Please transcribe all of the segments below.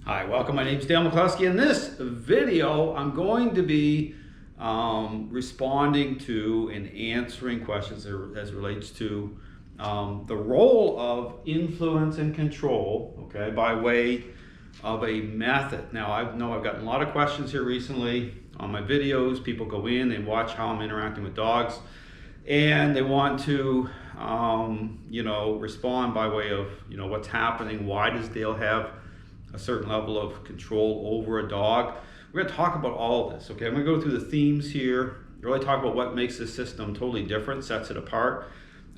Hi, welcome. My name is Dale McCluskey. In this video, I'm going to be responding to and answering questions as relates to the role of influence and control, okay, by way of a method. Now, I know I've gotten a lot of questions here recently on my videos. People go in, they watch how I'm interacting with dogs, and they want to, respond by way of, what's happening. Why does Dale have a certain level of control over a dog? We're going to talk about all of this, okay? I'm going to go through the themes here, really talk about what makes this system totally different, sets it apart.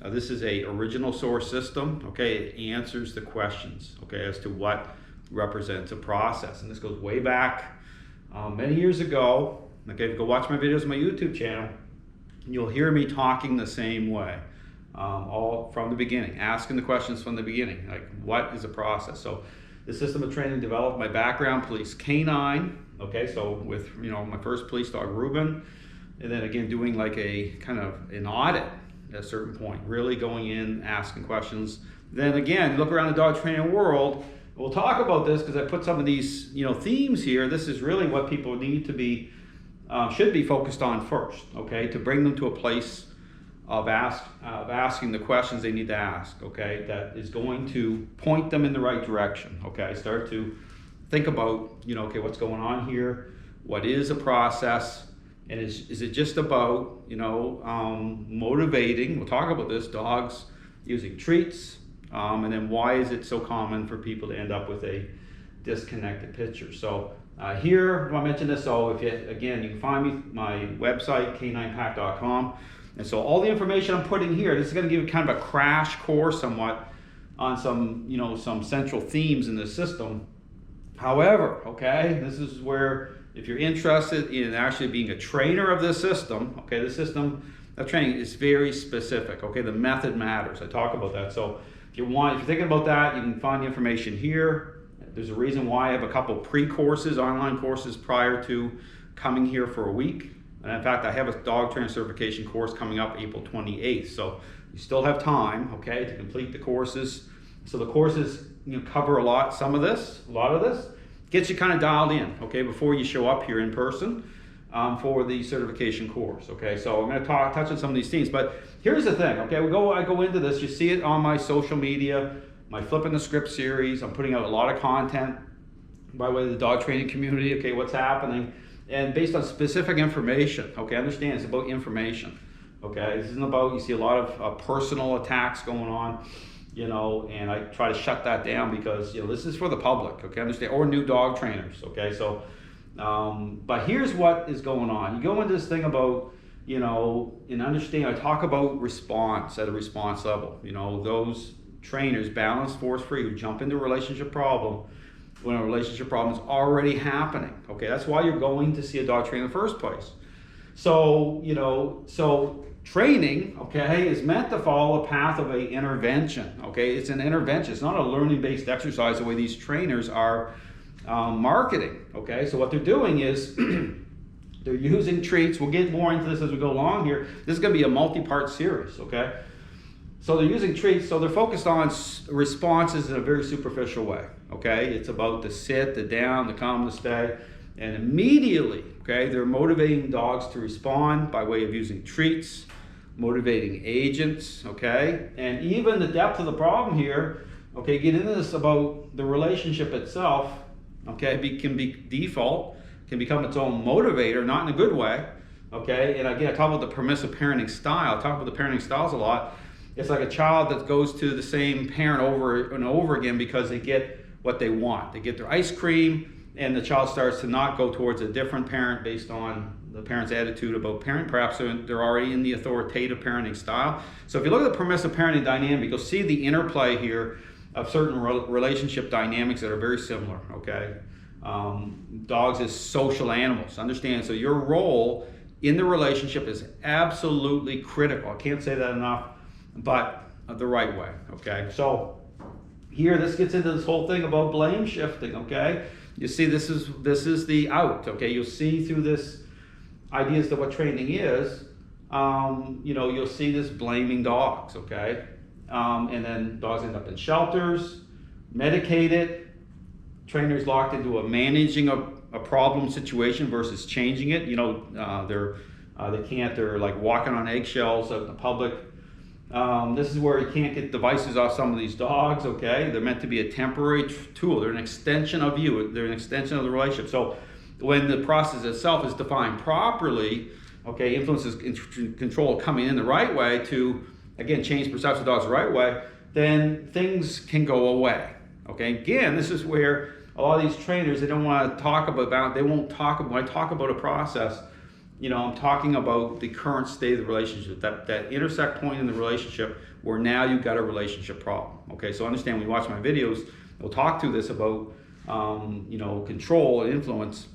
This is a original source system, okay? It answers the questions, okay, as to what represents a process. And this goes way back many years ago. Okay, go watch my videos on my YouTube channel, and you'll hear me talking the same way, all from the beginning, asking the questions from the beginning, like what is a process? So the system of training developed my background, police canine, okay, so with my first police dog, Reuben, and then again doing like a kind of an audit at a certain point, really going in, asking questions. Then again, look around the dog training world. We'll talk about this because I put some of these themes here. This is really what people need to be, should be focused on first, okay, to bring them to a place of asking the questions they need to ask, okay, that is going to point them in the right direction, okay. Start to think about, okay, what's going on here? What is a process? And is it just about, motivating, we'll talk about this, dogs using treats, and then why is it so common for people to end up with a disconnected picture? So here, I mentioned this, so if you can find me, my website, k9pack.com. And so all the information I'm putting here, this is going to give you kind of a crash course somewhat on some, some central themes in the system. However, okay, this is where if you're interested in actually being a trainer of this system, okay, the system of training is very specific, okay, the method matters. I talk about that. So if you're thinking about that, you can find the information here. There's a reason why I have a couple pre-courses, online courses prior to coming here for a week. And in fact, I have a dog trainer certification course coming up April 28th. So you still have time, okay, to complete the courses. So the courses cover a lot of this, gets you kind of dialed in, okay, before you show up here in person for the certification course, okay. So I'm going to touch on some of these themes, but here's the thing, okay, I go into this, you see it on my social media, my Flipping the Script series. I'm putting out a lot of content by way of the dog training community, okay, what's happening. And based on specific information, okay, understand it's about information, okay? This isn't about, you see a lot of personal attacks going on, and I try to shut that down because, this is for the public, okay, understand, or new dog trainers, okay? So, but here's what is going on. You go into this thing about, and understand, I talk about response at a response level, those trainers, balanced, force-free, who jump into a relationship problem when a relationship problem is already happening, okay? That's why you're going to see a dog trainer in the first place. So, so training, okay, is meant to follow a path of an intervention, okay? It's an intervention. It's not a learning-based exercise the way these trainers are marketing, okay? So what they're doing is they're using treats. We'll get more into this as we go along here. This is going to be a multi-part series, okay? So they're using treats, so they're focused on responses in a very superficial way, okay? It's about the sit, the down, the come, the stay, and immediately, okay, they're motivating dogs to respond by way of using treats, motivating agents, okay? And even the depth of the problem here, okay, get into this about the relationship itself, okay, can become its own motivator, not in a good way, okay? And again, I talk about the permissive parenting style. I talk about the parenting styles a lot. It's like a child that goes to the same parent over and over again because they get what they want. They get their ice cream, and the child starts to not go towards a different parent based on the parent's attitude about parent. Perhaps they're already in the authoritative parenting style. So if you look at the permissive parenting dynamic, you'll see the interplay here of certain relationship dynamics that are very similar, okay? Dogs as social animals, understand. So your role in the relationship is absolutely critical. I can't say that enough. But the right way, okay? So here, this gets into this whole thing about blame shifting, okay? You see, this is the out, okay? You'll see through this ideas to what training is, you'll see this blaming dogs, okay? And then dogs end up in shelters, medicated, trainers locked into a managing a problem situation versus changing it. You know, they're like walking on eggshells out in the public. This is where you can't get devices off some of these dogs, okay? They're meant to be a temporary tool. They're an extension of you. They're an extension of the relationship. So when the process itself is defined properly, okay, influences control coming in the right way to, again, change perception of dogs the right way, then things can go away, okay? Again, this is where a lot of these trainers, they don't want to talk about, they won't talk about, when I talk about a process, you know, I'm talking about the current state of the relationship, that intersect point in the relationship where now you've got a relationship problem. Okay, so understand when you watch my videos, we'll talk through this about, you know, control and influence,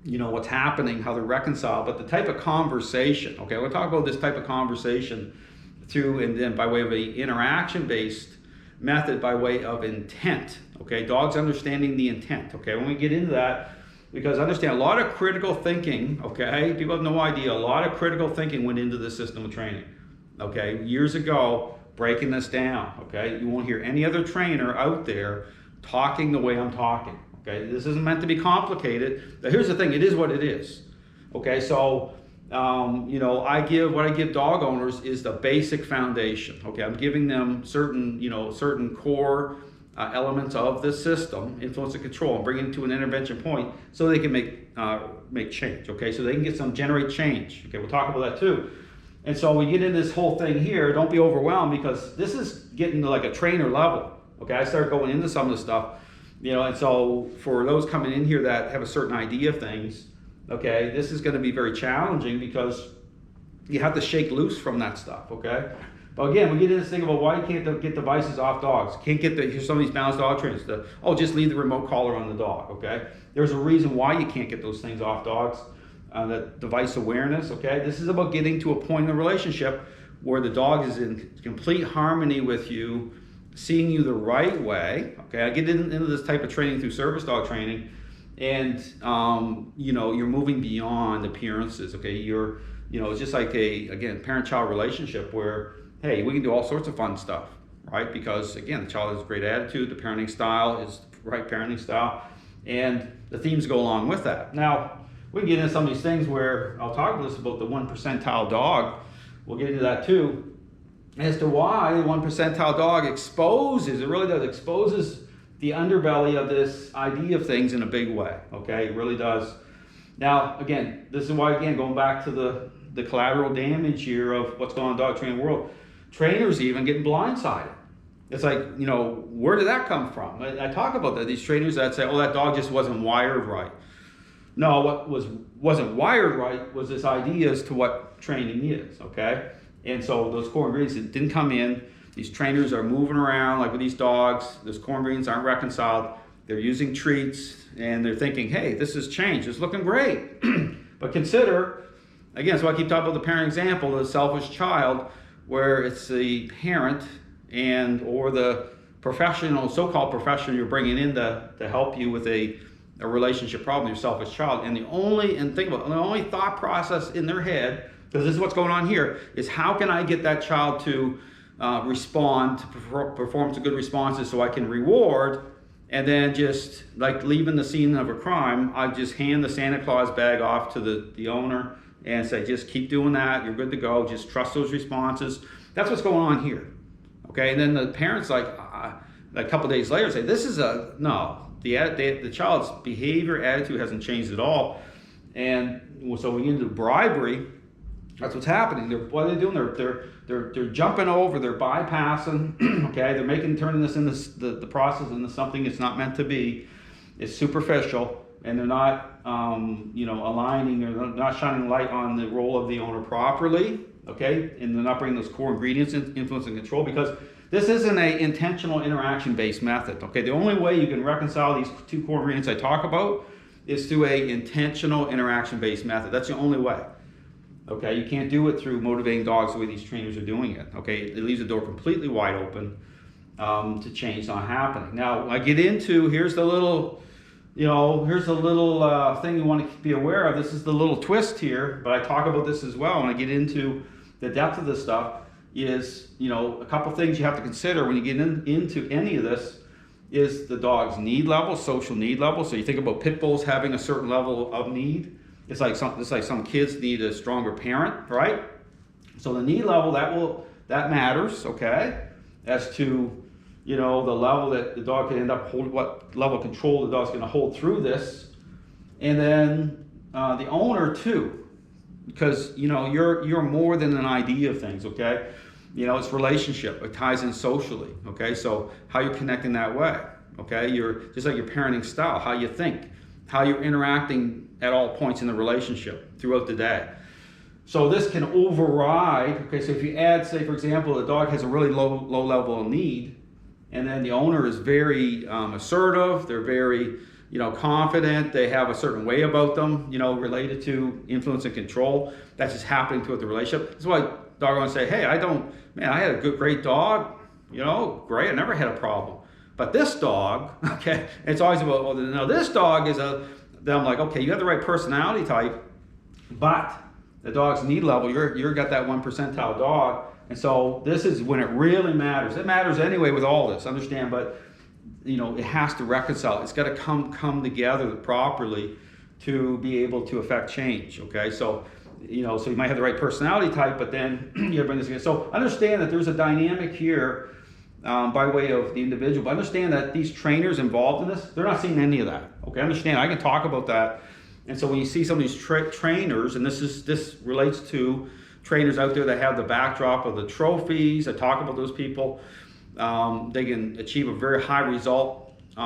you know, what's happening, how they're reconciled, but the type of conversation, okay, we'll talk about this type of conversation through and then by way of a interaction-based method by way of intent, okay, dogs understanding the intent, okay, when we get into that, because understand a lot of critical thinking, okay, people have no idea, a lot of critical thinking went into the system of training, okay, years ago, breaking this down, okay, you won't hear any other trainer out there talking the way I'm talking, okay, this isn't meant to be complicated, but here's the thing, it is what it is, okay, so, you know, what I give dog owners is the basic foundation, okay, I'm giving them certain, you know, certain core elements of the system, influence and control, and bring it to an intervention point so they can make change, okay? So they can generate change, okay? We'll talk about that too. And so we get into this whole thing here, don't be overwhelmed because this is getting to like a trainer level, okay? I start going into some of the stuff, you know, and so for those coming in here that have a certain idea of things, okay, this is gonna be very challenging because you have to shake loose from that stuff, okay? But again, we get into this thing about why you can't get devices off dogs. Can't get here's some of these balanced dog trainers. Just leave the remote collar on the dog, okay? There's a reason why you can't get those things off dogs. That device awareness, okay? This is about getting to a point in the relationship where the dog is in complete harmony with you, seeing you the right way, okay? I get into this type of training through service dog training, and you know, you're moving beyond appearances, okay? You know, it's just like again, parent-child relationship where, hey, we can do all sorts of fun stuff, right? Because again, the child has a great attitude, the parenting style is the right parenting style, and the themes go along with that. Now, we can get into some of these things where I'll talk about the 1 percentile dog. We'll get into that too, as to why the 1 percentile dog exposes the underbelly of this idea of things in a big way, okay? It really does. Now, again, this is why, again, going back to the collateral damage here of what's going on in the dog training world, trainers even getting blindsided. It's like, you know, where did that come from? I talk about that. These trainers that say, oh, that dog just wasn't wired right. No, what wasn't wired right was this idea as to what training is, okay? And so those core ingredients that didn't come in, these trainers are moving around like with these dogs, those core ingredients aren't reconciled, they're using treats, and they're thinking, hey, this has changed, it's looking great. But consider, again, so I keep talking about the parent example, the selfish child, where it's the parent or the professional, so-called professional you're bringing in to help you with a relationship problem, your selfish child, and think about it, the only thought process in their head, because this is what's going on here, is how can I get that child to respond, to perform some good responses so I can reward, and then just like leaving the scene of a crime, I just hand the Santa Claus bag off to the owner and say, just keep doing that, you're good to go, just trust those responses. That's what's going on here, okay? And then the parents, like a couple days later, say, this is the child's behavior, attitude hasn't changed at all. And so we get into bribery, that's what's happening. What are they doing? They're jumping over, they're bypassing, okay? They're turning this into the process into something it's not meant to be. It's superficial, and they're not, aligning, or they're not shining light on the role of the owner properly, okay? And they're not bringing those core ingredients in, influence and control, because this isn't an intentional interaction-based method, okay? The only way you can reconcile these two core ingredients I talk about is through an intentional interaction-based method. That's the only way. Okay, you can't do it through motivating dogs the way these trainers are doing it. Okay, it leaves the door completely wide open to change not happening. Now, I get into, here's the little thing you want to be aware of. This is the little twist here, but I talk about this as well when I get into the depth of this stuff. Is, a couple things you have to consider when you get into any of this is the dog's need level, social need level. So you think about pit bulls having a certain level of need. It's like some kids need a stronger parent, right? So the need level, that matters, okay? As to, the level that the dog can end up holding, what level of control the dog's going to hold through this. And then the owner too, because you're more than an idea of things, okay? It's relationship. It ties in socially, okay? So how you're connecting that way, okay? You're just like your parenting style, how you think, how you're interacting at all points in the relationship throughout the day. So this can override, okay? So if you add, say for example, the dog has a really low level of need, and then the owner is very assertive, they're very confident, they have a certain way about them, related to influence and control. That's just happening throughout the relationship. That's why dog going to say, hey, I had a great dog, great, I never had a problem. But this dog, okay, it's always about, well, no, this dog is then I'm like, okay, you have the right personality type, but the dog's need level, you're got that 1 percentile dog. And so this is when it really matters. It matters anyway with all this, understand, but it has to reconcile. It's got to come together properly to be able to affect change, okay? So, so you might have the right personality type, but then you bring this together. So understand that there's a dynamic here by way of the individual, but understand that these trainers involved in this, they're not seeing any of that, okay? Understand, I can talk about that. And so when you see some of these trainers, and this relates to trainers out there that have the backdrop of the trophies, I talk about those people, they can achieve a very high result